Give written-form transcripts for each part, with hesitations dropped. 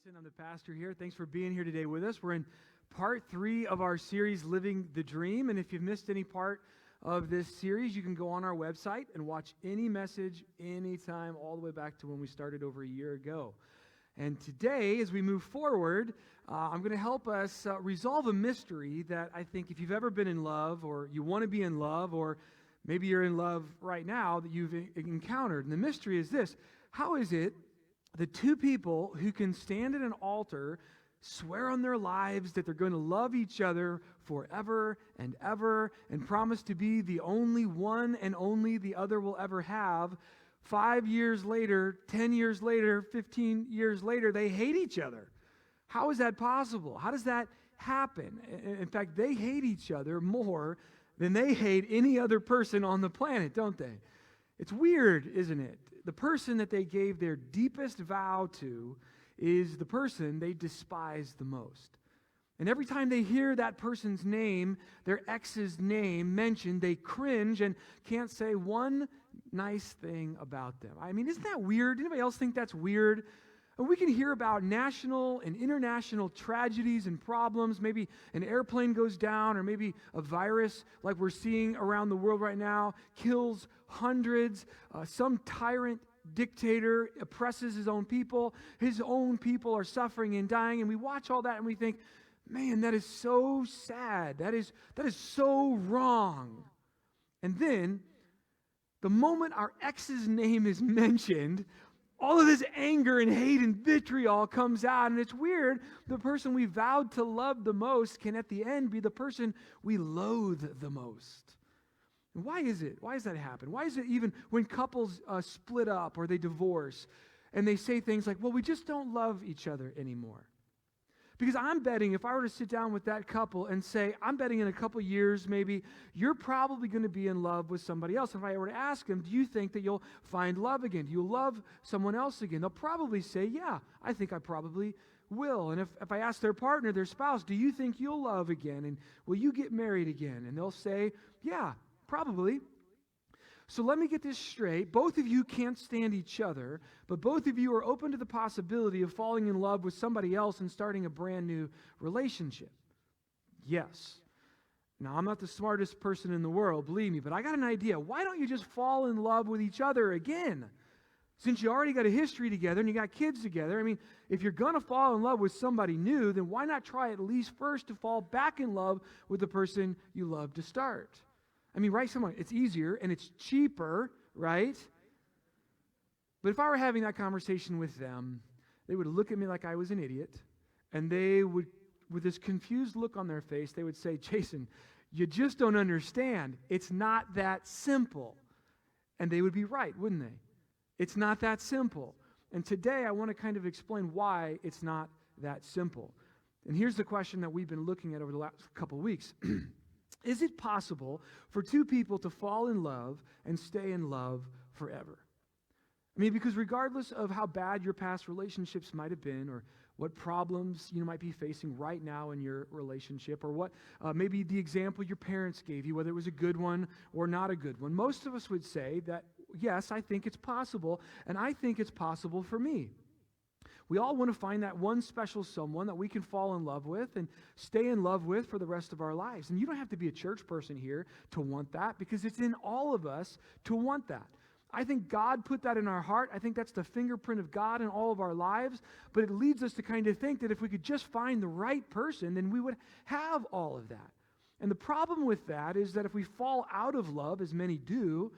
Jason. I'm the pastor here. Thanks for being here today with us. We're in part 3 of our series, Living the Dream. And if you've missed any part of this series, you can go on our website and watch any message anytime, all the way back to when we started over a year ago. And today, as we move forward, I'm going to help us resolve a mystery that I think if you've ever been in love, or you want to be in love, or maybe you're in love right now, that you've encountered. And the mystery is this: how is it the two people who can stand at an altar, swear on their lives that they're going to love each other forever and ever, and promise to be the only one and only the other will ever have, 5 years later, 10 years later, 15 years later, they hate each other? How is that possible? How does that happen? In fact, they hate each other more than they hate any other person on the planet, don't they? It's weird, isn't it? The person that they gave their deepest vow to is the person they despise the most. And every time they hear that person's name, their ex's name mentioned, they cringe and can't say one nice thing about them. I mean, isn't that weird? Anybody else think that's weird? And we can hear about national and international tragedies and problems. Maybe an airplane goes down, or maybe a virus like we're seeing around the world right now kills hundreds. Some tyrant dictator oppresses his own people. His own people are suffering and dying. And we watch all that and we think, man, that is so sad. That is so wrong. And then, the moment our ex's name is mentioned, all of this anger and hate and vitriol comes out. And it's weird. The person we vowed to love the most can at the end be the person we loathe the most. And why is it? Why does that happen? Why is it even when couples split up or they divorce and they say things like, well, we just don't love each other anymore? Because I'm betting if I were to sit down with that couple and say, I'm betting in a couple years maybe, you're probably going to be in love with somebody else. If I were to ask them, do you think that you'll find love again? Do you love someone else again? They'll probably say, yeah, I think I probably will. And if I ask their partner, their spouse, do you think you'll love again? And will you get married again? And they'll say, yeah, probably. So let me get this straight. Both of you can't stand each other, but both of you are open to the possibility of falling in love with somebody else and starting a brand new relationship. Yes. Now, I'm not the smartest person in the world, believe me, but I got an idea. Why don't you just fall in love with each other again? Since you already got a history together and you got kids together, I mean, if you're going to fall in love with somebody new, then why not try at least first to fall back in love with the person you love to start? I mean, right, someone, it's easier and it's cheaper, right? But if I were having that conversation with them, they would look at me like I was an idiot, and they would, with this confused look on their face, they would say, Jason, you just don't understand. It's not that simple. And they would be right, wouldn't they? It's not that simple. And today I want to kind of explain why it's not that simple. And here's the question that we've been looking at over the last couple weeks. Is it possible for two people to fall in love and stay in love forever? I mean, because regardless of how bad your past relationships might have been, or what problems you might be facing right now in your relationship, or what maybe the example your parents gave you, whether it was a good one or not a good one, most of us would say that, yes, I think it's possible, and I think it's possible for me. We all want to find that one special someone that we can fall in love with and stay in love with for the rest of our lives. And you don't have to be a church person here to want that, because it's in all of us to want that. I think God put that in our heart. I think that's the fingerprint of God in all of our lives. But it leads us to kind of think that if we could just find the right person, then we would have all of that. And the problem with that is that if we fall out of love, as many do,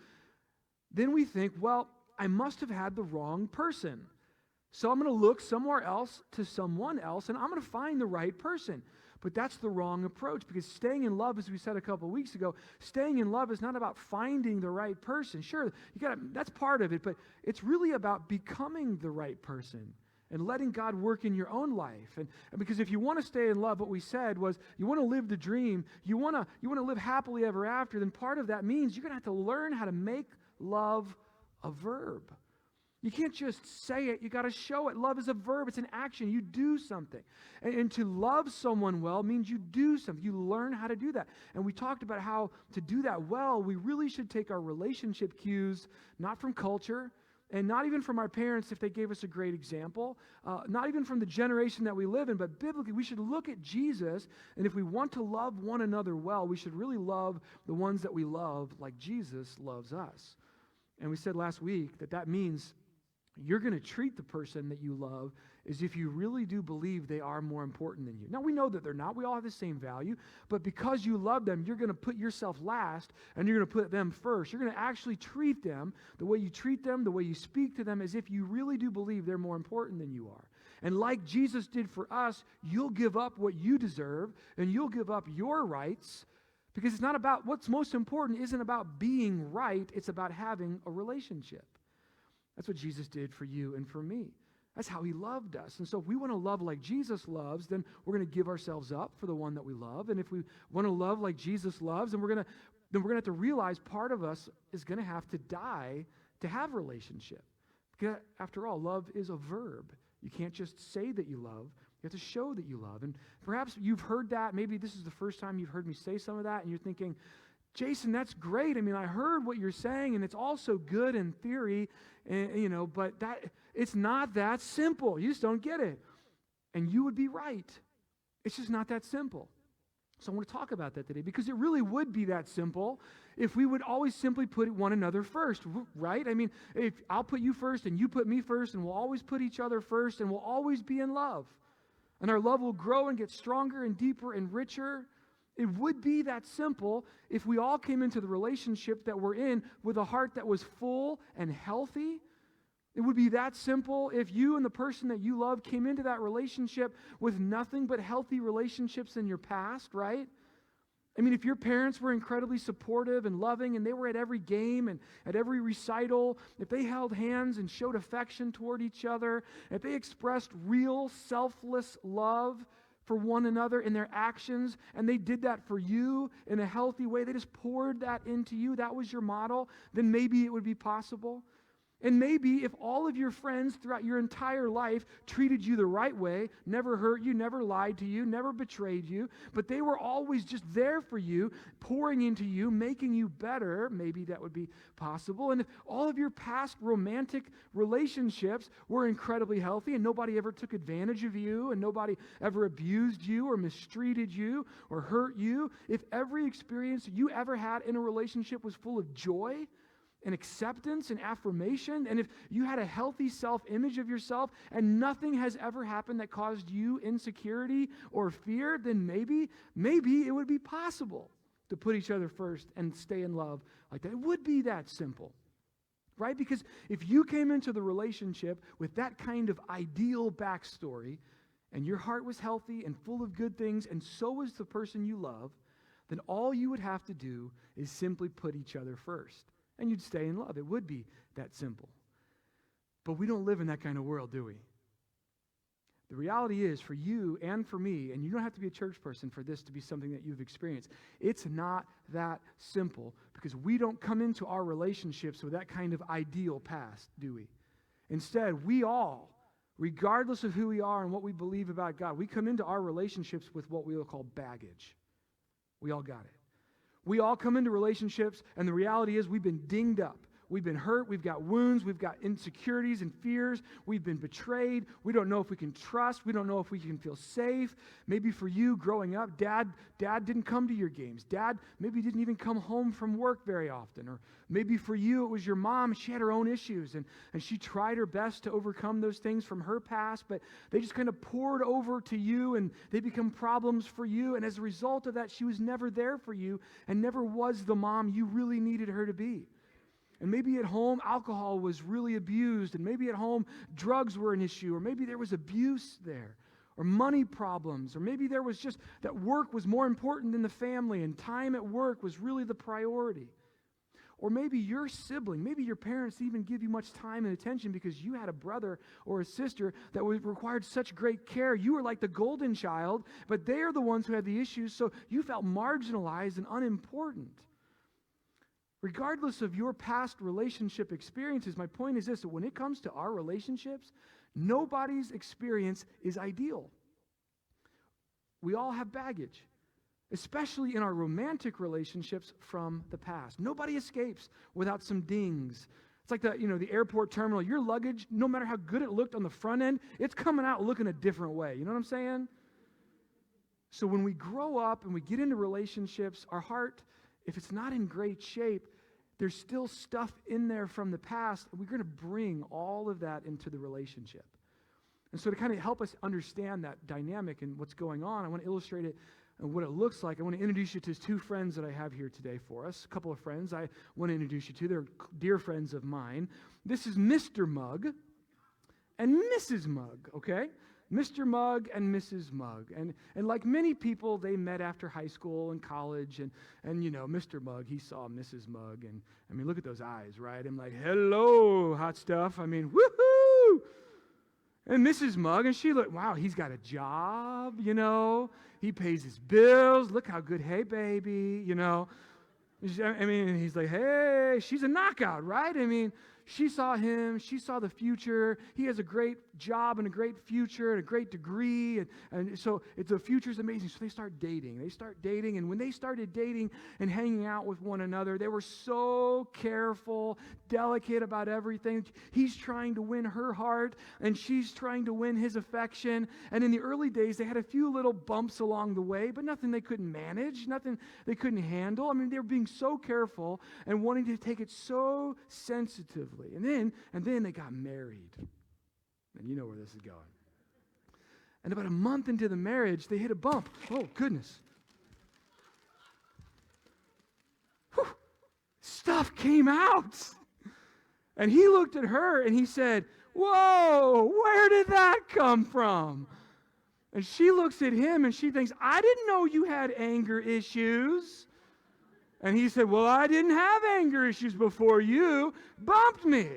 then we think, well, I must have had the wrong person. So I'm going to look somewhere else to someone else, and I'm going to find the right person. But that's the wrong approach, because staying in love, as we said a couple of weeks ago, staying in love is not about finding the right person. Sure, that's part of it, but it's really about becoming the right person and letting God work in your own life. And because if you want to stay in love, what we said was you want to live the dream, you want to live happily ever after, then part of that means you're going to have to learn how to make love a verb. You can't just say it, you got to show it. Love is a verb, it's an action. You do something. And to love someone well means you do something. You learn how to do that. And we talked about how to do that well, we really should take our relationship cues not from culture, and not even from our parents if they gave us a great example, not even from the generation that we live in, but biblically, we should look at Jesus, and if we want to love one another well, we should really love the ones that we love like Jesus loves us. And we said last week that means you're going to treat the person that you love as if you really do believe they are more important than you. Now, we know that they're not. We all have the same value. But because you love them, you're going to put yourself last, and you're going to put them first. You're going to actually treat them the way you treat them, the way you speak to them, as if you really do believe they're more important than you are. And like Jesus did for us, you'll give up what you deserve, and you'll give up your rights, because it's not about, what's most important isn't about being right. It's about having a relationship. That's what Jesus did for you and for me. That's how he loved us. And so if we want to love like Jesus loves, then we're going to give ourselves up for the one that we love. And if we want to love like Jesus loves, then we're going to have to realize part of us is going to have to die to have relationship. Because after all, love is a verb. You can't just say that you love. You have to show that you love. And perhaps you've heard that. Maybe this is the first time you've heard me say some of that, and you're thinking, Jason, that's great. I mean, I heard what you're saying, and it's also good in theory, and, but it's not that simple. You just don't get it. And you would be right. It's just not that simple. So I want to talk about that today, because it really would be that simple if we would always simply put one another first, right? I mean, if I'll put you first and you put me first, and we'll always put each other first, and we'll always be in love. And our love will grow and get stronger and deeper and richer. It would be that simple if we all came into the relationship that we're in with a heart that was full and healthy. It would be that simple if you and the person that you love came into that relationship with nothing but healthy relationships in your past, right? I mean, if your parents were incredibly supportive and loving, and they were at every game and at every recital, if they held hands and showed affection toward each other, if they expressed real selfless love for one another in their actions, and they did that for you in a healthy way, they just poured that into you, that was your model, then maybe it would be possible. And maybe if all of your friends throughout your entire life treated you the right way, never hurt you, never lied to you, never betrayed you, but they were always just there for you, pouring into you, making you better, maybe that would be possible. And if all of your past romantic relationships were incredibly healthy and nobody ever took advantage of you and nobody ever abused you or mistreated you or hurt you, if every experience you ever had in a relationship was full of joy and acceptance and affirmation, and if you had a healthy self-image of yourself and nothing has ever happened that caused you insecurity or fear, then maybe it would be possible to put each other first and stay in love like that. It would be that simple, right? Because if you came into the relationship with that kind of ideal backstory and your heart was healthy and full of good things, and so was the person you love, then all you would have to do is simply put each other first. And you'd stay in love. It would be that simple. But we don't live in that kind of world, do we? The reality is, for you and for me, and you don't have to be a church person for this to be something that you've experienced, it's not that simple, because we don't come into our relationships with that kind of ideal past, do we? Instead, we all, regardless of who we are and what we believe about God, we come into our relationships with what we will call baggage. We all got it. We all come into relationships, and the reality is we've been dinged up. We've been hurt. We've got wounds. We've got insecurities and fears. We've been betrayed. We don't know if we can trust. We don't know if we can feel safe. Maybe for you, growing up, Dad didn't come to your games. Dad maybe didn't even come home from work very often. Or maybe for you, it was your mom. She had her own issues, and she tried her best to overcome those things from her past, but they just kind of poured over to you, and they become problems for you. And as a result of that, she was never there for you and never was the mom you really needed her to be. And maybe at home, alcohol was really abused, and maybe at home, drugs were an issue, or maybe there was abuse there, or money problems, or maybe there was just that work was more important than the family, and time at work was really the priority. Or maybe your sibling, maybe your parents even give you much time and attention because you had a brother or a sister that required such great care. You were like the golden child, but they are the ones who had the issues, so you felt marginalized and unimportant. Regardless of your past relationship experiences, my point is this: that when it comes to our relationships, nobody's experience is ideal. We all have baggage, especially in our romantic relationships from the past. Nobody escapes without some dings, It's like the airport terminal. Your luggage, no matter how good it looked on the front end, it's coming out looking a different way. You know what I'm saying? So when we grow up and we get into relationships, our heart, if it's not in great shape, there's still stuff in there from the past. We're going to bring all of that into the relationship. And so to kind of help us understand that dynamic and what's going on, I want to illustrate it and what it looks like. I want to introduce you to two friends that I have here today for us. A couple of friends I want to introduce you to. They're dear friends of mine. This is Mr. Mugg and Mrs. Mugg, okay? Mr. Mugg and Mrs. Mugg. And like many people, they met after high school and college. And Mr. Mugg, he saw Mrs. Mugg. And, I mean, look at those eyes, right? I'm like, hello, hot stuff. I mean, woohoo! And Mrs. Mugg, and she looked, wow, he's got a job, He pays his bills. Look how good, hey, baby, I mean, he's like, hey, she's a knockout, right? I mean, she saw him. She saw the future. He has a great job and a great future and a great degree. And so the future's amazing. So they start dating. And when they started dating and hanging out with one another, they were so careful, delicate about everything. He's trying to win her heart, and she's trying to win his affection. And in the early days, they had a few little bumps along the way, but nothing they couldn't manage, nothing they couldn't handle. I mean, they were being so careful and wanting to take it so sensitively. And then they got married. And you know where this is going. And about a month into the marriage, they hit a bump. Oh, goodness. Whew. Stuff came out. And he looked at her and he said, whoa, where did that come from? And she looks at him and she thinks, I didn't know you had anger issues. And he said, well, I didn't have anger issues before you bumped me.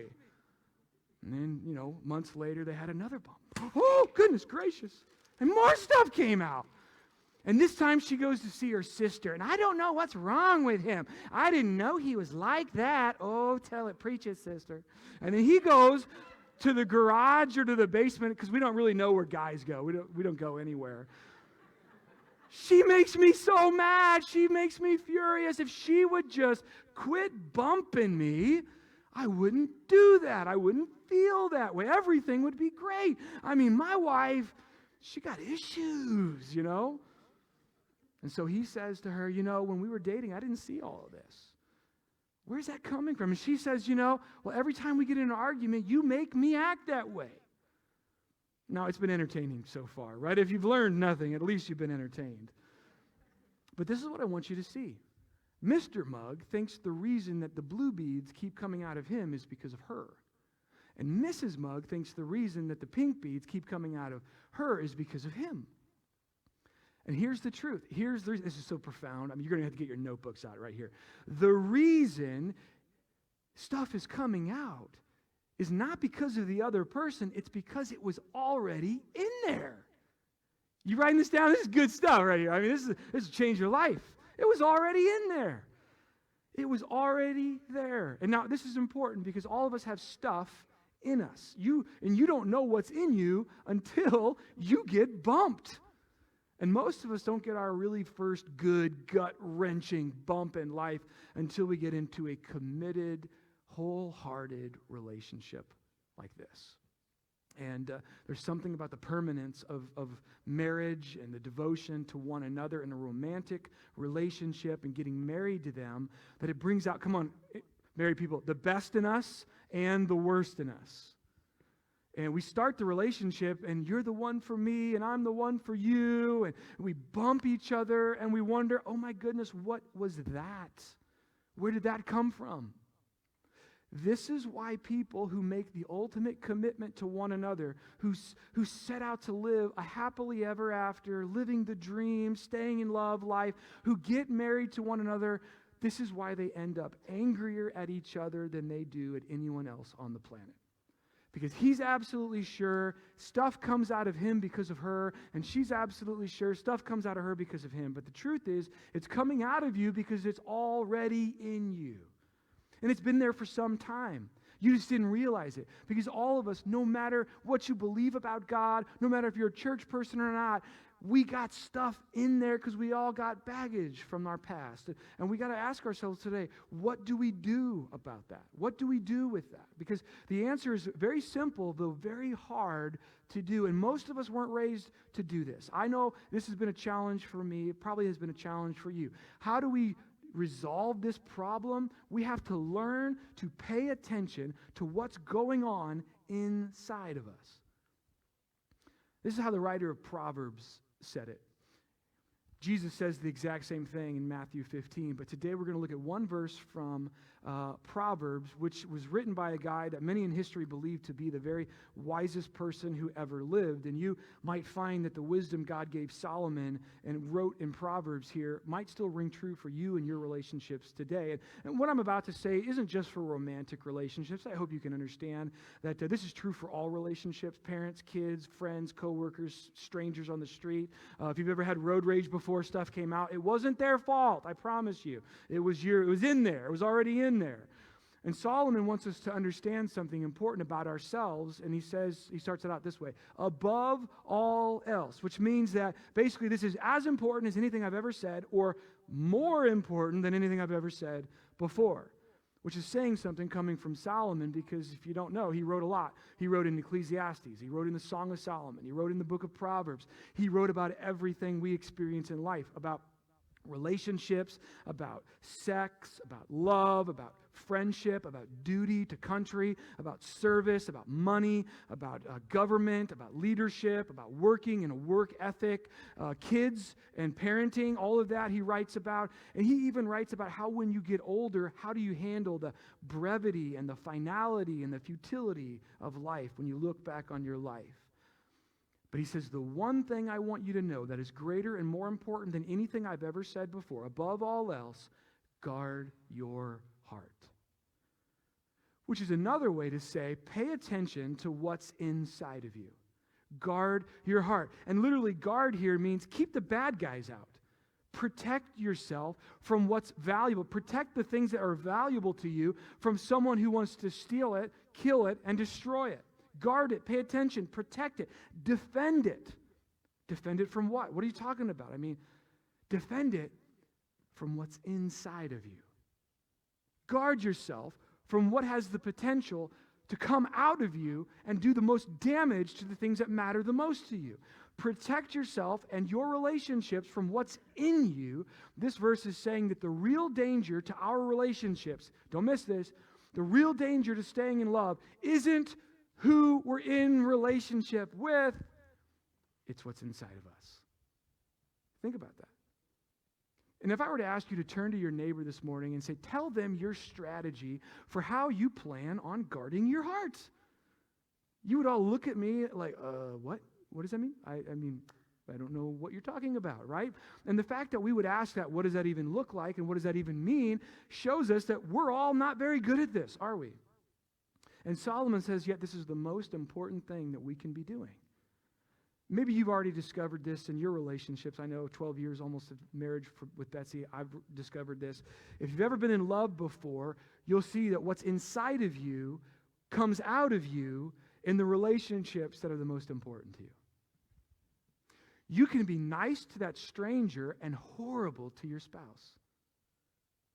And then, months later, they had another bump. Oh, goodness gracious. And more stuff came out. And this time she goes to see her sister. And I don't know what's wrong with him. I didn't know he was like that. Oh, tell it, preach it, sister. And then he goes to the garage or to the basement, because we don't really know where guys go. We don't go anywhere. She makes me so mad. She makes me furious. If she would just quit bumping me, I wouldn't do that. I wouldn't feel that way. Everything would be great. I mean, my wife, she got issues, And so he says to her, when we were dating, I didn't see all of this. Where's that coming from? And she says, well, every time we get in an argument, you make me act that way. Now, it's been entertaining so far, right? If you've learned nothing, at least you've been entertained. But this is what I want you to see. Mr. Mugg thinks the reason that the blue beads keep coming out of him is because of her. And Mrs. Mugg thinks the reason that the pink beads keep coming out of her is because of him. And here's the truth. This is so profound. I mean, you're going to have to get your notebooks out right here. The reason stuff is coming out is not because of the other person, it's because it was already in there. You writing this down? This is good stuff right here. I mean, this will change your life. It was already in there. It was already there. And now this is important because all of us have stuff in us. You don't know what's in you until you get bumped. And most of us don't get our really first good gut-wrenching bump in life until we get into a committed, wholehearted relationship like this. And there's something about the permanence of marriage and the devotion to one another in a romantic relationship and getting married to them that it brings out, come on, married people, the best in us and the worst in us. And we start the relationship and you're the one for me and I'm the one for you. And we bump each other and we wonder, oh my goodness, what was that? Where did that come from? This is why people who make the ultimate commitment to one another, who set out to live a happily ever after, living the dream, staying in love life, who get married to one another, this is why they end up angrier at each other than they do at anyone else on the planet. Because he's absolutely sure stuff comes out of him because of her, and she's absolutely sure stuff comes out of her because of him. But the truth is, it's coming out of you because it's already in you. And it's been there for some time. You just didn't realize it. Because all of us, no matter what you believe about God, no matter if you're a church person or not, We got stuff in there because we all got baggage from our past. And we got to ask ourselves today, what do we do about that? What do we do with that? Because the answer is very simple, though very hard to do. And most of us weren't raised to do this. I know this has been a challenge for me. It probably has been a challenge for you. How do we resolve this problem? We have to learn to pay attention to what's going on inside of us. This is how the writer of Proverbs said it. Jesus says the exact same thing in Matthew 15, but today we're going to look at one verse from Proverbs, which was written by a guy that many in history believe to be the very wisest person who ever lived. And you might find that the wisdom God gave Solomon and wrote in Proverbs here might still ring true for you and your relationships today. And what I'm about to say isn't just for romantic relationships. I hope you can understand that this is true for all relationships, parents, kids, friends, coworkers, strangers on the street. If you've ever had road rage before stuff came out, it wasn't their fault, I promise you. It was in there. It was already in there. And Solomon wants us to understand something important about ourselves, and he starts it out this way: above all else, which means that basically this is as important as anything I've ever said, or more important than anything I've ever said before, which is saying something coming from Solomon, because if you don't know, he wrote a lot. He wrote in Ecclesiastes. He wrote in the Song of Solomon. He wrote in the book of Proverbs. He wrote about everything we experience in life, about relationships, about sex, about love, about friendship, about duty to country, about service, about money, about government, about leadership, about working and a work ethic, kids and parenting, all of that he writes about. And he even writes about how when you get older, how do you handle the brevity and the finality and the futility of life when you look back on your life. But he says, the one thing I want you to know that is greater and more important than anything I've ever said before, above all else, guard your heart. Which is another way to say, pay attention to what's inside of you. Guard your heart. And literally, guard here means keep the bad guys out. Protect yourself from what's valuable. Protect the things that are valuable to you from someone who wants to steal it, kill it, and destroy it. Guard it, pay attention, protect it, defend it. Defend it from what? What are you talking about? I mean, defend it from what's inside of you. Guard yourself from what has the potential to come out of you and do the most damage to the things that matter the most to you. Protect yourself and your relationships from what's in you. This verse is saying that the real danger to our relationships, don't miss this, the real danger to staying in love isn't who we're in relationship with, it's what's inside of us. Think about that. And if I were to ask you to turn to your neighbor this morning and say, tell them your strategy for how you plan on guarding your heart, you would all look at me like, what? What does that mean? I mean, I don't know what you're talking about, right? And the fact that we would ask that, what does that even look like and what does that even mean, shows us that we're all not very good at this, are we? And Solomon says, yet this is the most important thing that we can be doing. Maybe you've already discovered this in your relationships. I know 12 years almost of marriage with Betsy, I've discovered this. If you've ever been in love before, you'll see that what's inside of you comes out of you in the relationships that are the most important to you. You can be nice to that stranger and horrible to your spouse,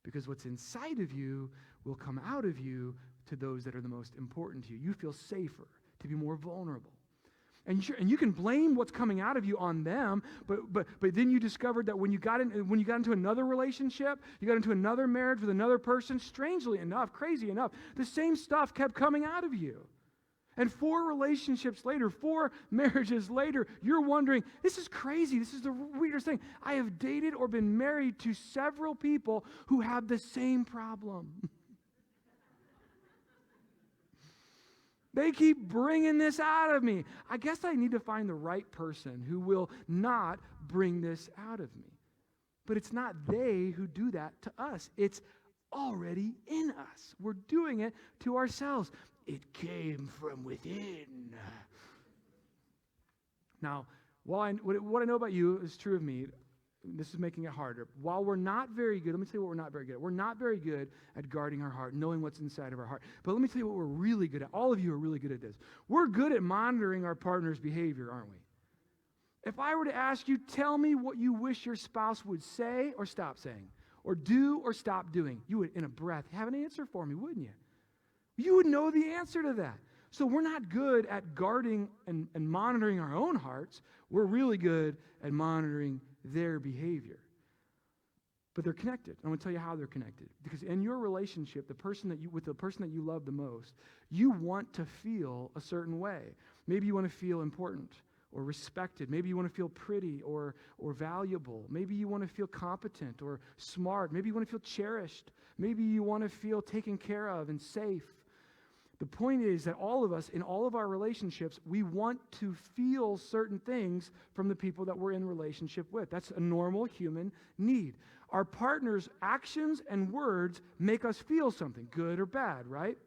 because what's inside of you will come out of you to those that are the most important to you. You feel safer to be more vulnerable. And you can blame what's coming out of you on them, but then you discovered that when you got into another relationship, you got into another marriage with another person, strangely enough, crazy enough, the same stuff kept coming out of you. And 4 relationships later, 4 marriages later, you're wondering, this is crazy. This is the weirdest thing. I have dated or been married to several people who have the same problem. They keep bringing this out of me. I guess I need to find the right person who will not bring this out of me. But it's not they who do that to us. It's already in us. We're doing it to ourselves. It came from within. Now, what I know about you is true of me. This is making it harder. While we're not very good, let me tell you what we're not very good at. We're not very good at guarding our heart, knowing what's inside of our heart. But let me tell you what we're really good at. All of you are really good at this. We're good at monitoring our partner's behavior, aren't we? If I were to ask you, tell me what you wish your spouse would say or stop saying, or do or stop doing, you would, in a breath, have an answer for me, wouldn't you? You would know the answer to that. So we're not good at guarding and monitoring our own hearts. We're really good at monitoring their behavior. But they're connected. I'm going to tell you how they're connected. Because in your relationship, with the person that you love the most, you want to feel a certain way. Maybe you want to feel important or respected. Maybe you want to feel pretty or valuable. Maybe you want to feel competent or smart. Maybe you want to feel cherished. Maybe you want to feel taken care of and safe. The point is that all of us, in all of our relationships, we want to feel certain things from the people that we're in relationship with. That's a normal human need. Our partner's actions and words make us feel something, good or bad, right?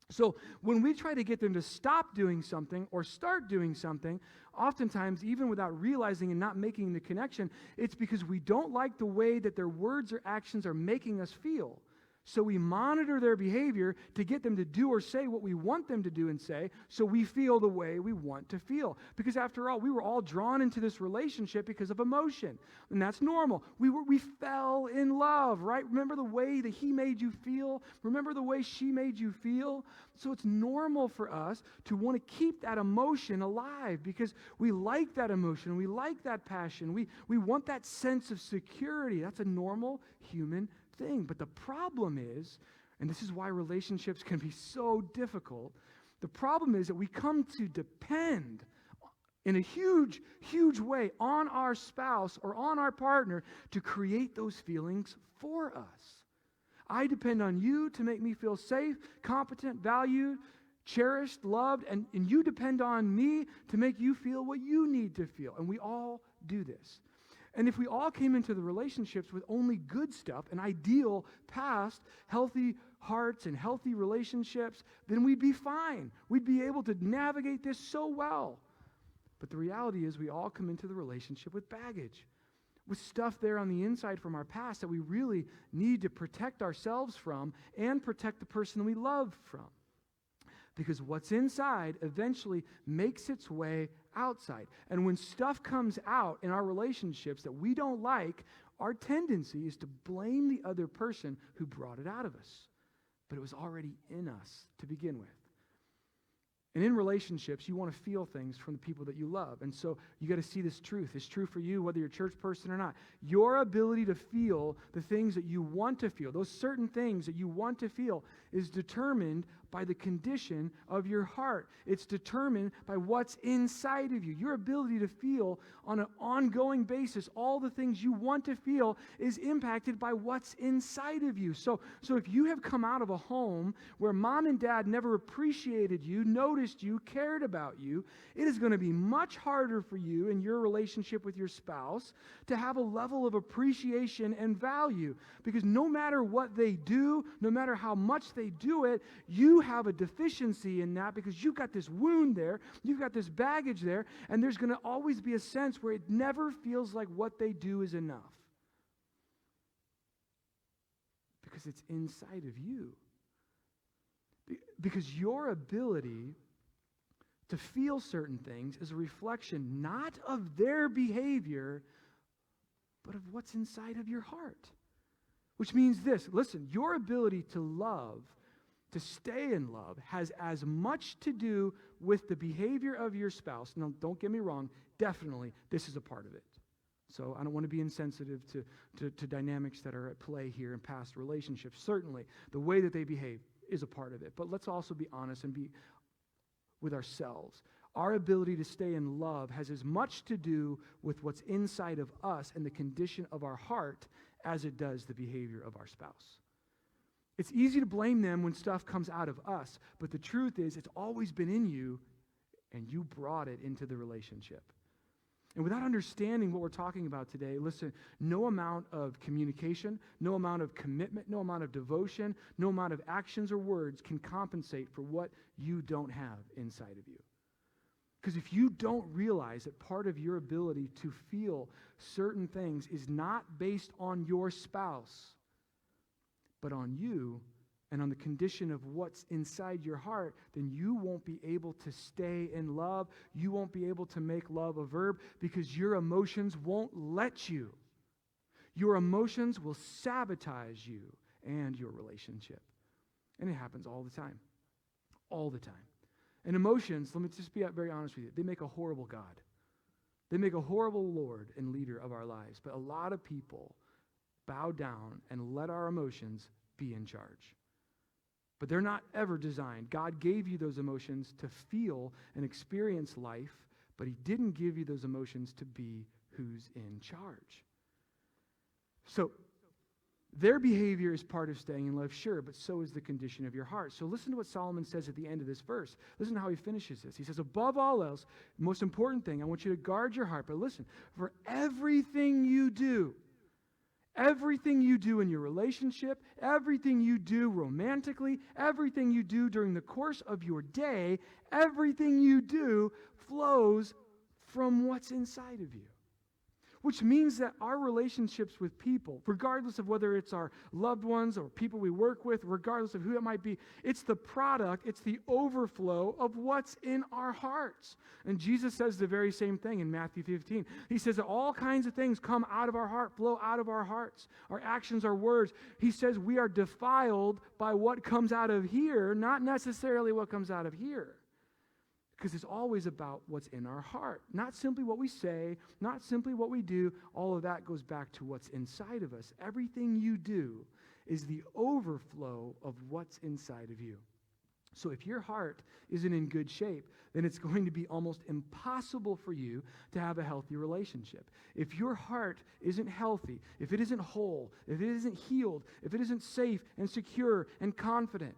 So when we try to get them to stop doing something or start doing something, oftentimes, even without realizing and not making the connection, it's because we don't like the way that their words or actions are making us feel. So we monitor their behavior to get them to do or say what we want them to do and say, so we feel the way we want to feel. Because after all, we were all drawn into this relationship because of emotion. And that's normal. We fell in love, right? Remember the way that he made you feel? Remember the way she made you feel? So it's normal for us to want to keep that emotion alive because we like that emotion. We like that passion. We want that sense of security. That's a normal human thing. But the problem is, and this is why relationships can be so difficult, the problem is that we come to depend in a huge, huge way on our spouse or on our partner to create those feelings for us. I depend on you to make me feel safe, competent, valued, cherished, loved, and you depend on me to make you feel what you need to feel. And we all do this. And if we all came into the relationships with only good stuff, an ideal past, healthy hearts and healthy relationships, then we'd be fine. We'd be able to navigate this so well. But the reality is we all come into the relationship with baggage, with stuff there on the inside from our past that we really need to protect ourselves from and protect the person we love from. Because what's inside eventually makes its way outside. And when stuff comes out in our relationships that we don't like, our tendency is to blame the other person who brought it out of us. But it was already in us to begin with. And in relationships, you want to feel things from the people that you love. And so you got to see this truth. It's true for you, whether you're a church person or not. Your ability to feel the things that you want to feel, those certain things that you want to feel, is determined by the condition of your heart. It's determined by what's inside of you. Your ability to feel on an ongoing basis all the things you want to feel is impacted by what's inside of you. So if you have come out of a home where mom and dad never appreciated you, noticed you, cared about you, it is going to be much harder for you in your relationship with your spouse to have a level of appreciation and value. Because no matter what they do, no matter how much they do it, you have a deficiency in that because you've got this wound there, you've got this baggage there, and there's going to always be a sense where it never feels like what they do is enough. Because it's inside of you. Because your ability to feel certain things is a reflection not of their behavior, but of what's inside of your heart. Which means this, listen, your ability to love, to stay in love, has as much to do with the behavior of your spouse. Now, don't get me wrong, definitely this is a part of it. So I don't want to be insensitive to dynamics that are at play here in past relationships. Certainly, the way that they behave is a part of it. But let's also be honest and be with ourselves. Our ability to stay in love has as much to do with what's inside of us and the condition of our heart as it does the behavior of our spouse. It's easy to blame them when stuff comes out of us, but the truth is it's always been in you, and you brought it into the relationship. And without understanding what we're talking about today, listen, no amount of communication, no amount of commitment, no amount of devotion, no amount of actions or words can compensate for what you don't have inside of you. Because if you don't realize that part of your ability to feel certain things is not based on your spouse, but on you, and on the condition of what's inside your heart, then you won't be able to stay in love. You won't be able to make love a verb because your emotions won't let you. Your emotions will sabotage you and your relationship. And it happens all the time. All the time. And emotions, let me just be very honest with you, they make a horrible God. They make a horrible Lord and leader of our lives. But a lot of people bow down and let our emotions be in charge. But they're not ever designed. God gave you those emotions to feel and experience life, but he didn't give you those emotions to be who's in charge. So, their behavior is part of staying in love, sure, but so is the condition of your heart. So listen to what Solomon says at the end of this verse. Listen to how he finishes this. He says, above all else, the most important thing, I want you to guard your heart. But listen, for everything you do in your relationship, everything you do romantically, everything you do during the course of your day, everything you do flows from what's inside of you. Which means that our relationships with people, regardless of whether it's our loved ones or people we work with, regardless of who it might be, it's the product, it's the overflow of what's in our hearts. And Jesus says the very same thing in Matthew 15. He says that all kinds of things come out of our heart, flow out of our hearts, our actions, our words. He says we are defiled by what comes out of here, not necessarily what comes out of here. Because it's always about what's in our heart. Not simply what we say, not simply what we do. All of that goes back to what's inside of us. Everything you do is the overflow of what's inside of you. So if your heart isn't in good shape, then it's going to be almost impossible for you to have a healthy relationship. If your heart isn't healthy, if it isn't whole, if it isn't healed, if it isn't safe and secure and confident,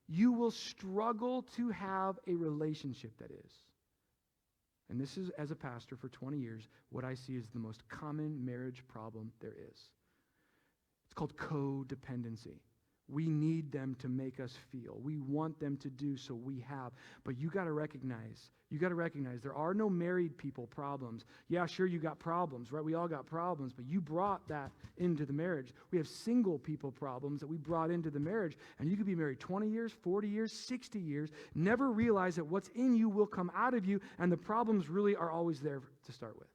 you will struggle to have a relationship that is. And this is, as a pastor for 20 years, what I see is the most common marriage problem there is. It's called codependency. We need them to make us feel. We want them to do so we have. But you got to recognize there are no married people problems. Yeah, sure, you got problems, right? We all got problems, but you brought that into the marriage. We have single people problems that we brought into the marriage, and you could be married 20 years, 40 years, 60 years, never realize that what's in you will come out of you, and the problems really are always there to start with.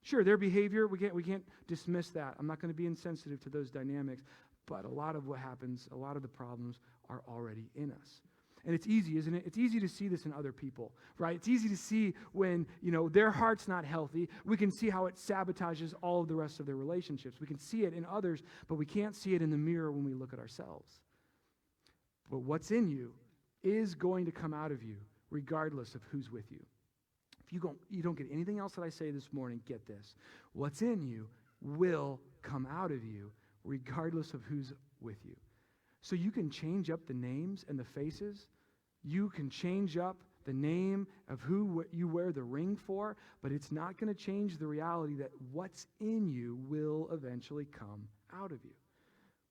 Sure, their behavior, we can't dismiss that. I'm not going to be insensitive to those dynamics. But a lot of what happens, a lot of the problems are already in us. And it's easy, isn't it? It's easy to see this in other people, right? It's easy to see when, their heart's not healthy. We can see how it sabotages all of the rest of their relationships. We can see it in others, but we can't see it in the mirror when we look at ourselves. But what's in you is going to come out of you, regardless of who's with you. If you don't get anything else that I say this morning, get this. What's in you will come out of you, regardless of who's with you. So you can change up the names and the faces. You can change up the name of who you wear the ring for, but it's not going to change the reality that what's in you will eventually come out of you.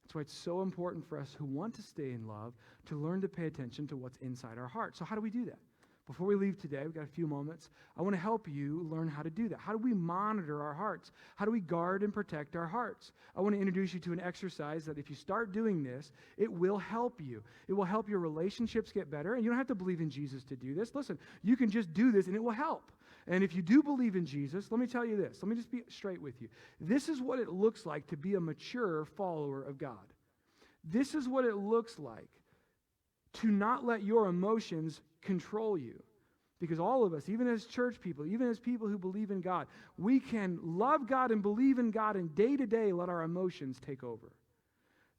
That's why it's so important for us who want to stay in love to learn to pay attention to what's inside our heart. So how do we do that? Before we leave today, we've got a few moments. I want to help you learn how to do that. How do we monitor our hearts? How do we guard and protect our hearts? I want to introduce you to an exercise that if you start doing this, it will help you. It will help your relationships get better, and you don't have to believe in Jesus to do this. Listen, you can just do this, and it will help. And if you do believe in Jesus, let me tell you this. Let me just be straight with you. This is what it looks like to be a mature follower of God. This is what it looks like to not let your emotions control you. Because all of us, even as church people, even as people who believe in God, we can love God and believe in God and day to day let our emotions take over.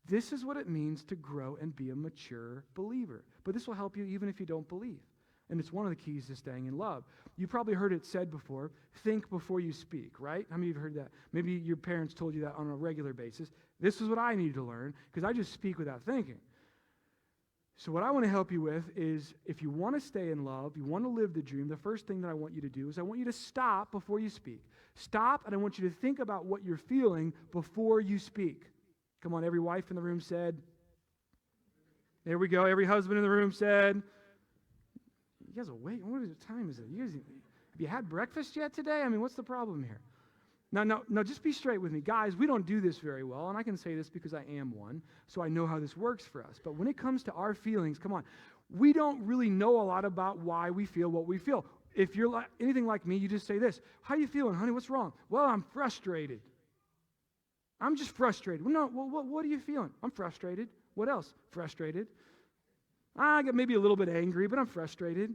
This is what it means to grow and be a mature believer. But this will help you even if you don't believe. And it's one of the keys to staying in love. You probably heard it said before, think before you speak, right? How many of you have heard that? Maybe your parents told you that on a regular basis. This is what I need to learn because I just speak without thinking. So what I want to help you with is if you want to stay in love, you want to live the dream, the first thing that I want you to do is I want you to stop before you speak. Stop, and I want you to think about what you're feeling before you speak. Come on, every wife in the room said. There we go. Every husband in the room said. You guys are waiting. What time is it? Have you had breakfast yet today? I mean, what's the problem here? Now, just be straight with me. Guys, we don't do this very well, and I can say this because I am one, so I know how this works for us. But when it comes to our feelings, come on, we don't really know a lot about why we feel what we feel. If you're anything like me, you just say this, how you feeling, honey? What's wrong? Well, I'm frustrated. I'm just frustrated. Well, no, what are you feeling? I'm frustrated. What else? Frustrated. I get maybe a little bit angry, but I'm frustrated.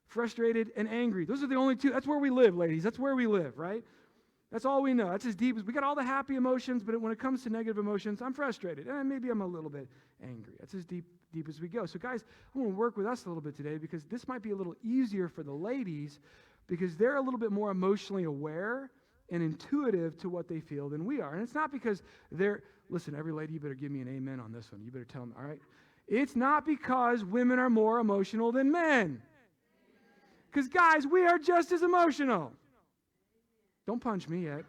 Frustrated and angry. Those are the only two. That's where we live, ladies. That's where we live, right? That's all we know. That's as deep as we got all the happy emotions, but when it comes to negative emotions, I'm frustrated. And maybe I'm a little bit angry. That's as deep as we go. So guys, I want to work with us a little bit today because this might be a little easier for the ladies because they're a little bit more emotionally aware and intuitive to what they feel than we are. And it's not because listen, every lady, you better give me an amen on this one. You better tell them, all right? It's not because women are more emotional than men. Because guys, we are just as emotional. Don't punch me yet.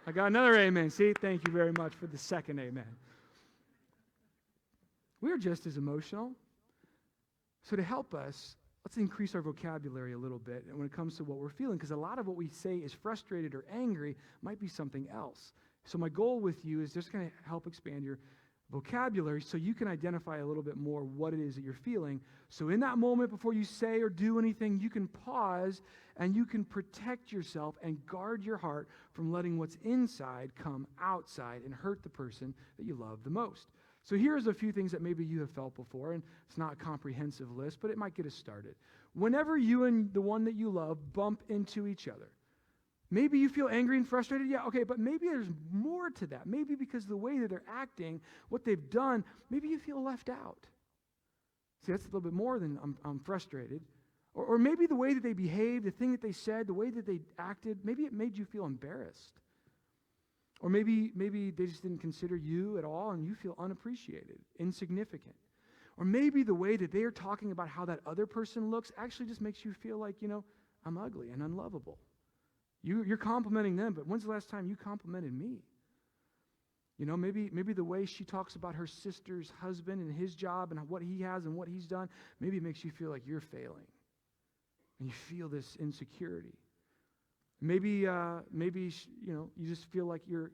I got another amen. See, thank you very much for the second amen. We're just as emotional. So to help us, let's increase our vocabulary a little bit when it comes to what we're feeling, because a lot of what we say is frustrated or angry might be something else. So my goal with you is just going to help expand your vocabulary so you can identify a little bit more what it is that you're feeling. So in that moment before you say or do anything, you can pause and you can protect yourself and guard your heart from letting what's inside come outside and hurt the person that you love the most. So here's a few things that maybe you have felt before, and it's not a comprehensive list, but it might get us started. Whenever you and the one that you love bump into each other, maybe you feel angry and frustrated. Yeah, okay, but maybe there's more to that. Maybe because the way that they're acting, what they've done, maybe you feel left out. See, that's a little bit more than I'm frustrated. Or maybe the way that they behaved, the thing that they said, the way that they acted, maybe it made you feel embarrassed. Or maybe they just didn't consider you at all and you feel unappreciated, insignificant. Or maybe the way that they are talking about how that other person looks actually just makes you feel like, I'm ugly and unlovable. You're complimenting them, but when's the last time you complimented me? Maybe the way she talks about her sister's husband and his job and what he has and what he's done, maybe it makes you feel like you're failing. And you feel this insecurity. Maybe you just feel like you're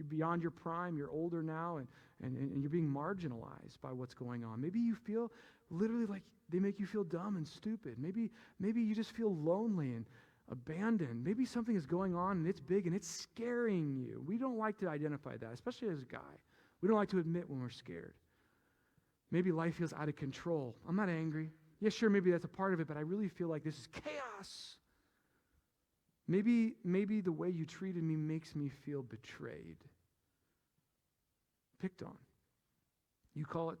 beyond your prime, you're older now, and you're being marginalized by what's going on. Maybe you feel literally like they make you feel dumb and stupid. Maybe you just feel lonely and abandoned. Maybe something is going on and it's big and it's scaring you. We don't like to identify that, especially as a guy. We don't like to admit when we're scared. Maybe life feels out of control. I'm not angry. Yeah, sure, maybe that's a part of it, but I really feel like this is chaos. Maybe the way you treated me makes me feel betrayed, picked on. You call it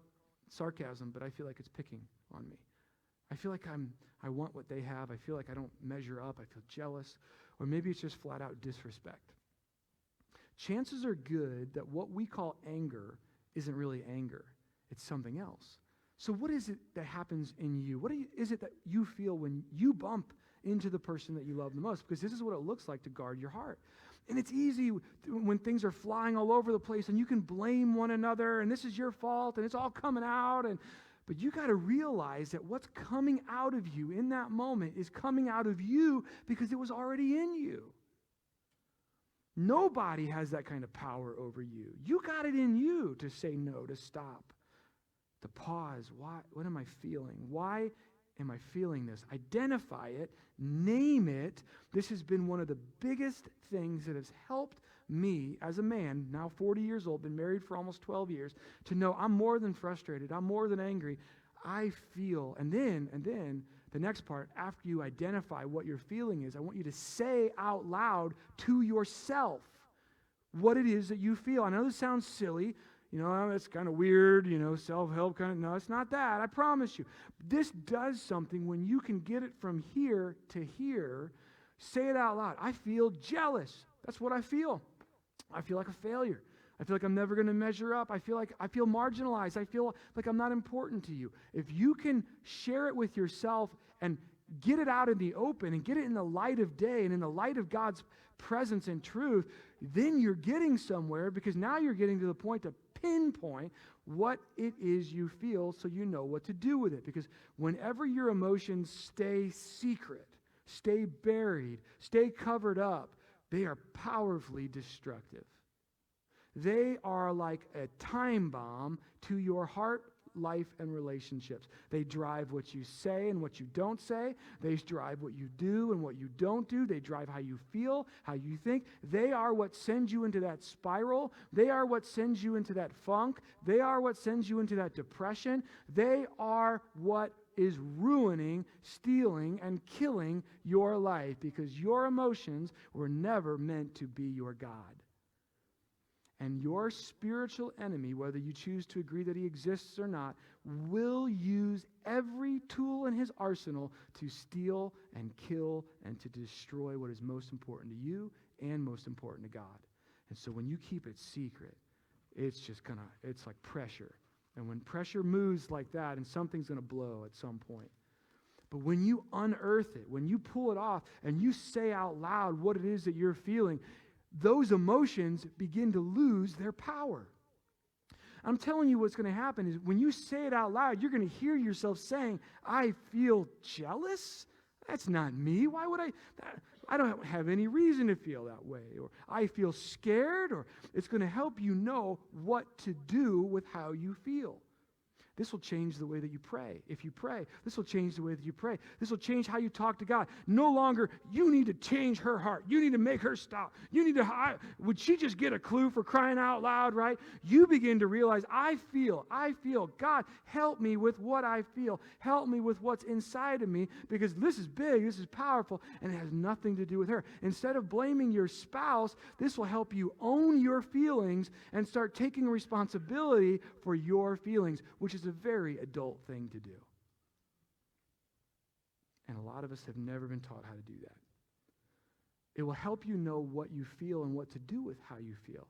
sarcasm, but I feel like it's picking on me. I feel like I want what they have. I feel like I don't measure up. I feel jealous. Or maybe it's just flat out disrespect. Chances are good that what we call anger isn't really anger. It's something else. So what is it that happens in you? What is it that you feel when you bump into the person that you love the most? Because this is what it looks like to guard your heart. And it's easy when things are flying all over the place and you can blame one another and this is your fault and it's all coming out. But you got to realize that what's coming out of you in that moment is coming out of you because it was already in you. Nobody has that kind of power over you. You got it in you to say no, to stop, to pause. What am I feeling? Why am I feeling this? Identify it, name it. This has been one of the biggest things that has helped me as a man, now 40 years old, been married for almost 12 years, to know I'm more than frustrated. I'm more than angry. I feel, and then the next part, after you identify what your feeling is, I want you to say out loud to yourself what it is that you feel. I know this sounds silly. It's kind of weird, self-help kind of. No, it's not that. I promise you. This does something when you can get it from here to here. Say it out loud. I feel jealous. That's what I feel. I feel like a failure. I feel like I'm never going to measure up. I feel marginalized. I feel like I'm not important to you. If you can share it with yourself and get it out in the open and get it in the light of day and in the light of God's presence and truth, then you're getting somewhere because now you're getting to the point to pinpoint what it is you feel so you know what to do with it. Because whenever your emotions stay secret, stay buried, stay covered up, they are powerfully destructive. They are like a time bomb to your heart, life, and relationships. They drive what you say and what you don't say. They drive what you do and what you don't do. They drive how you feel, how you think. They are what sends you into that spiral. They are what sends you into that funk. They are what sends you into that depression. They are what is ruining, stealing, and killing your life, because your emotions were never meant to be your God. And your spiritual enemy, whether you choose to agree that he exists or not, will use every tool in his arsenal to steal and kill and to destroy what is most important to you and most important to God. And so when you keep it secret, it's like pressure. And when pressure moves like that, and something's going to blow at some point. But when you unearth it, when you pull it off and you say out loud what it is that you're feeling, those emotions begin to lose their power. I'm telling you what's going to happen is when you say it out loud, you're going to hear yourself saying, I feel jealous? That's not me. Why would I don't have any reason to feel that way. Or I feel scared. Or it's going to help you know what to do with how you feel. This will change the way that you pray. If you pray, this will change the way that you pray. This will change how you talk to God. No longer, you need to change her heart. You need to make her stop. You need to, would she just get a clue, for crying out loud, right? You begin to realize, I feel, God, help me with what I feel. Help me with what's inside of me, because this is big, this is powerful, and it has nothing to do with her. Instead of blaming your spouse, this will help you own your feelings and start taking responsibility for your feelings, which is a very adult thing to do. And a lot of us have never been taught how to do that. It will help you know what you feel and what to do with how you feel.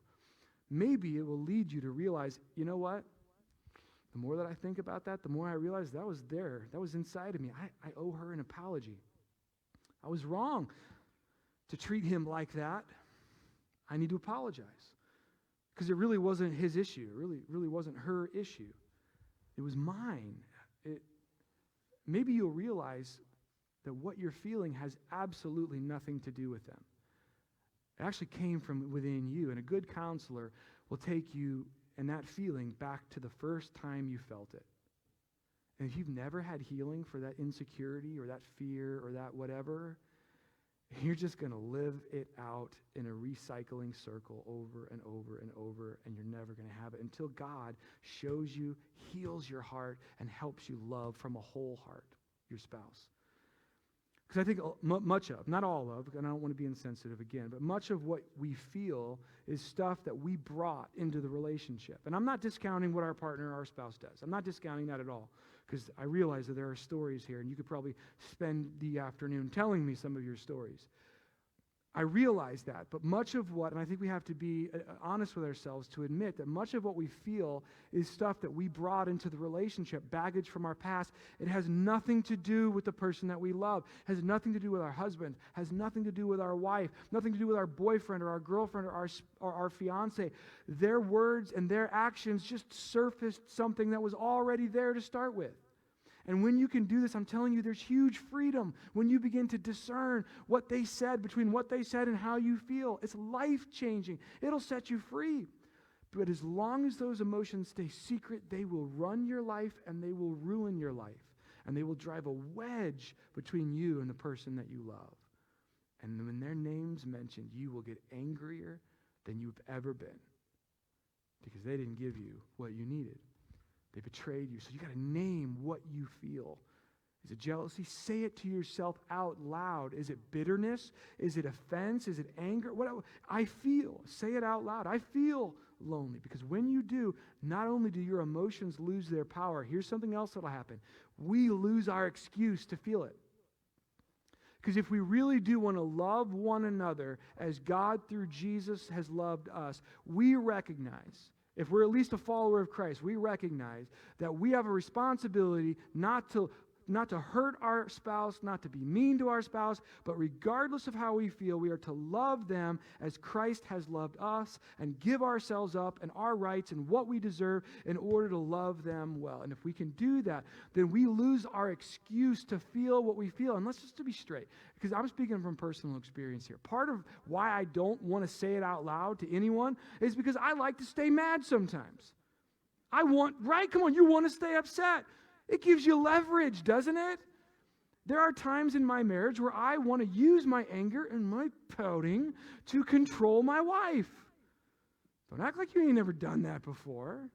Maybe it will lead you to realize, you know what? The more that I think about that, the more I realize that was there. That was inside of me. I owe her an apology. I was wrong to treat him like that. I need to apologize. Because it really wasn't his issue. It really wasn't her issue. It was mine. Maybe you'll realize that what you're feeling has absolutely nothing to do with them. It actually came from within you, and a good counselor will take you and that feeling back to the first time you felt it. And if you've never had healing for that insecurity or that fear or that whatever, you're just going to live it out in a recycling circle over and over and over, and you're never going to have it until God shows you, heals your heart, and helps you love from a whole heart your spouse. Because I think much of, not all of, and I don't want to be insensitive again, but much of what we feel is stuff that we brought into the relationship. And I'm not discounting what our partner or our spouse does. I'm not discounting that at all, because I realize that there are stories here, and you could probably spend the afternoon telling me some of your stories. I realize that, but much of what, and I think we have to be honest with ourselves to admit that much of what we feel is stuff that we brought into the relationship, baggage from our past. It has nothing to do with the person that we love, has nothing to do with our husband, has nothing to do with our wife, nothing to do with our boyfriend or our girlfriend or our fiance. Their words and their actions just surfaced something that was already there to start with. And when you can do this, I'm telling you, there's huge freedom when you begin to discern what they said, between what they said and how you feel. It's life-changing. It'll set you free. But as long as those emotions stay secret, they will run your life and they will ruin your life. And they will drive a wedge between you and the person that you love. And when their name's mentioned, you will get angrier than you've ever been, because they didn't give you what you needed. They betrayed you. So you got to name what you feel. Is it jealousy? Say it to yourself out loud. Is it bitterness? Is it offense? Is it anger? What I feel. Say it out loud. I feel lonely. Because when you do, not only do your emotions lose their power, here's something else that'll happen. We lose our excuse to feel it. Because if we really do want to love one another as God through Jesus has loved us, we recognize, if we're at least a follower of Christ, we recognize that we have a responsibility not to not to hurt our spouse, not to be mean to our spouse, but regardless of how we feel, we are to love them as Christ has loved us and give ourselves up and our rights and what we deserve in order to love them well. And if we can do that, then we lose our excuse to feel what we feel. And let's just to be straight, because I'm speaking from personal experience here. Part of why I don't want to say it out loud to anyone is because I like to stay mad sometimes. Right? Come on, you want to stay upset. It gives you leverage, doesn't it? There are times in my marriage where I want to use my anger and my pouting to control my wife. Don't act like you ain't never done that before.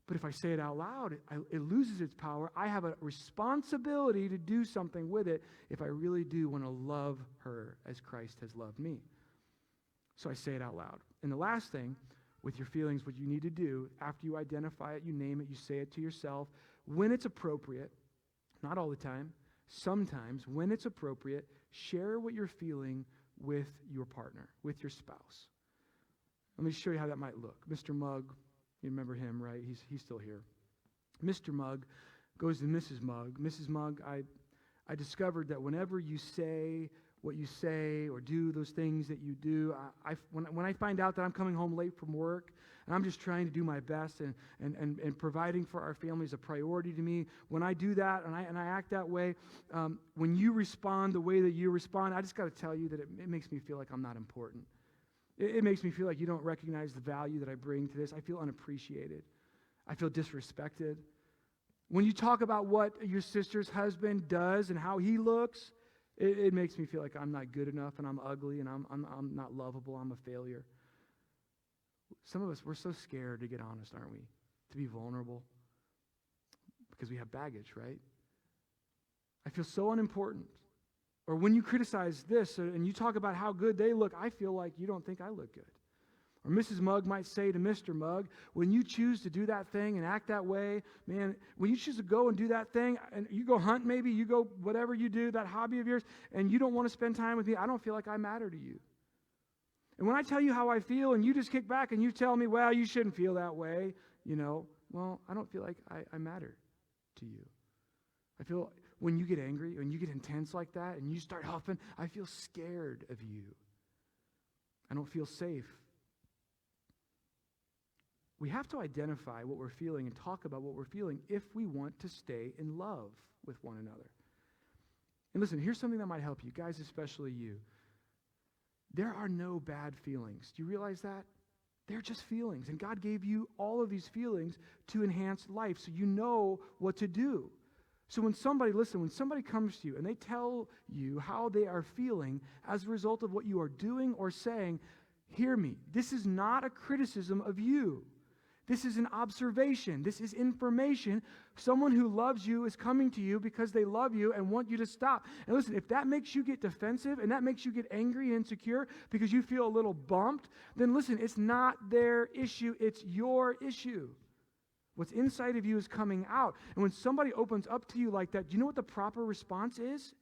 But if I say it out loud, it loses its power. I have a responsibility to do something with it if I really do want to love her as Christ has loved me. So I say it out loud. And the last thing, with your feelings, what you need to do, after you identify it, you name it, you say it to yourself, when it's appropriate, not all the time, sometimes, when it's appropriate, share what you're feeling with your partner, with your spouse. Let me show you how that might look. Mr. Mugg, you remember him, right? He's still here. Mr. Mugg goes to Mrs. Mugg. Mrs. Mugg, I discovered that whenever you say what you say or do those things that you do, when I find out that I'm coming home late from work and I'm just trying to do my best and providing for our family is a priority to me, when I do that and I act that way, when you respond the way that you respond, I just got to tell you that it makes me feel like I'm not important. It makes me feel like you don't recognize the value that I bring to this. I feel unappreciated. I feel disrespected. When you talk about what your sister's husband does and how he looks, it makes me feel like I'm not good enough and I'm ugly and I'm not lovable. I'm a failure. Some of us, we're so scared to get honest, aren't we? To be vulnerable because we have baggage, right? I feel so unimportant. Or when you criticize this and you talk about how good they look, I feel like you don't think I look good. Or Mrs. Mugg might say to Mr. Mugg, when you choose to do that thing and act that way, man, when you choose to go and do that thing, and you go hunt maybe, you go whatever you do, that hobby of yours, and you don't want to spend time with me, I don't feel like I matter to you. And when I tell you how I feel and you just kick back and you tell me, well, you shouldn't feel that way, well, I don't feel like I matter to you. I feel when you get angry, when you get intense like that and you start huffing, I feel scared of you. I don't feel safe. We have to identify what we're feeling and talk about what we're feeling if we want to stay in love with one another. And listen, here's something that might help you, guys, especially you. There are no bad feelings. Do you realize that? They're just feelings. And God gave you all of these feelings to enhance life so you know what to do. So when somebody comes to you and they tell you how they are feeling as a result of what you are doing or saying, hear me. This is not a criticism of you. This is an observation. This is information. Someone who loves you is coming to you because they love you and want you to stop. And listen, if that makes you get defensive and that makes you get angry and insecure because you feel a little bumped, then listen, it's not their issue, it's your issue. What's inside of you is coming out. And when somebody opens up to you like that, do you know what the proper response is?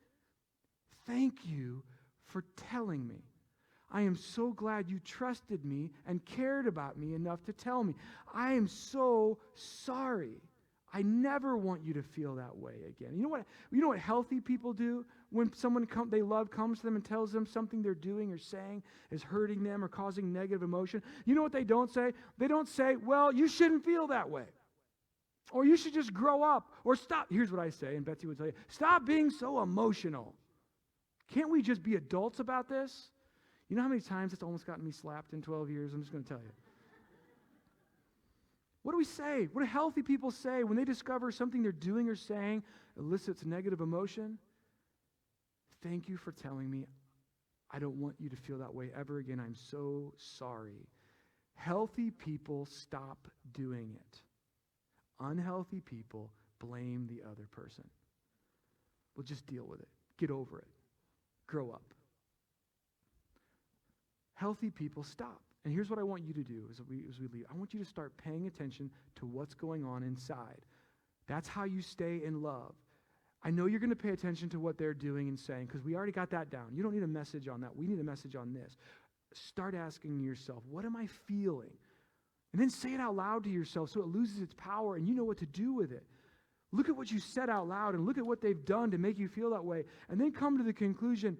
Thank you for telling me. I am so glad you trusted me and cared about me enough to tell me. I am so sorry. I never want you to feel that way again. You know what healthy people do when someone they love comes to them and tells them something they're doing or saying is hurting them or causing negative emotion? You know what they don't say? They don't say, well, you shouldn't feel that way. Or you should just grow up. Or stop. Here's what I say, and Betsy would tell you. Stop being so emotional. Can't we just be adults about this? You know how many times it's almost gotten me slapped in 12 years? I'm just going to tell you. What do we say? What do healthy people say when they discover something they're doing or saying elicits negative emotion? Thank you for telling me. I don't want you to feel that way ever again. I'm so sorry. Healthy people stop doing it. Unhealthy people blame the other person. Well, just deal with it. Get over it. Grow up. Healthy people stop. And here's what I want you to do as we leave. I want you to start paying attention to what's going on inside. That's how you stay in love. I know you're going to pay attention to what they're doing and saying because we already got that down. You don't need a message on that. We need a message on this. Start asking yourself, what am I feeling? And then say it out loud to yourself so it loses its power and you know what to do with it. Look at what you said out loud and look at what they've done to make you feel that way. And then come to the conclusion,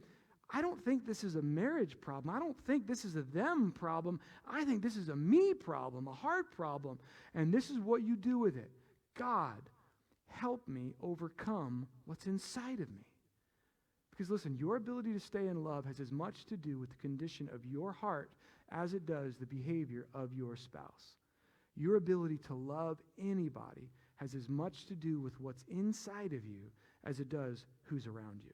I don't think this is a marriage problem. I don't think this is a them problem. I think this is a me problem, a heart problem. And this is what you do with it. God, help me overcome what's inside of me. Because listen, your ability to stay in love has as much to do with the condition of your heart as it does the behavior of your spouse. Your ability to love anybody has as much to do with what's inside of you as it does who's around you.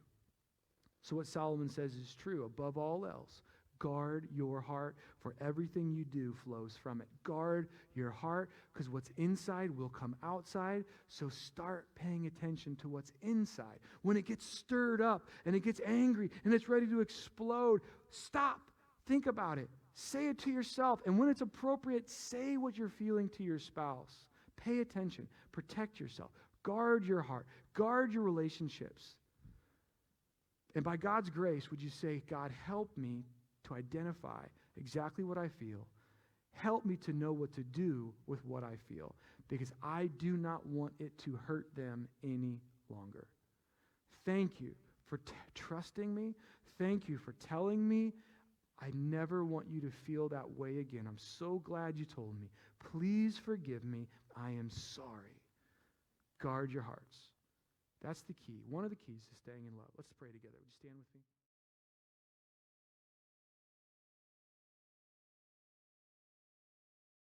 So what Solomon says is true. Above all else, guard your heart, for everything you do flows from it. Guard your heart, because what's inside will come outside. So start paying attention to what's inside. When it gets stirred up and it gets angry and it's ready to explode, stop. Think about it. Say it to yourself. And when it's appropriate, say what you're feeling to your spouse. Pay attention. Protect yourself. Guard your heart. Guard your relationships. And by God's grace, would you say, God, help me to identify exactly what I feel. Help me to know what to do with what I feel, because I do not want it to hurt them any longer. Thank you for trusting me. Thank you for telling me. I never want you to feel that way again. I'm so glad you told me. Please forgive me. I am sorry. Guard your hearts. That's the key. One of the keys to staying in love. Let's pray together. Would you stand with me?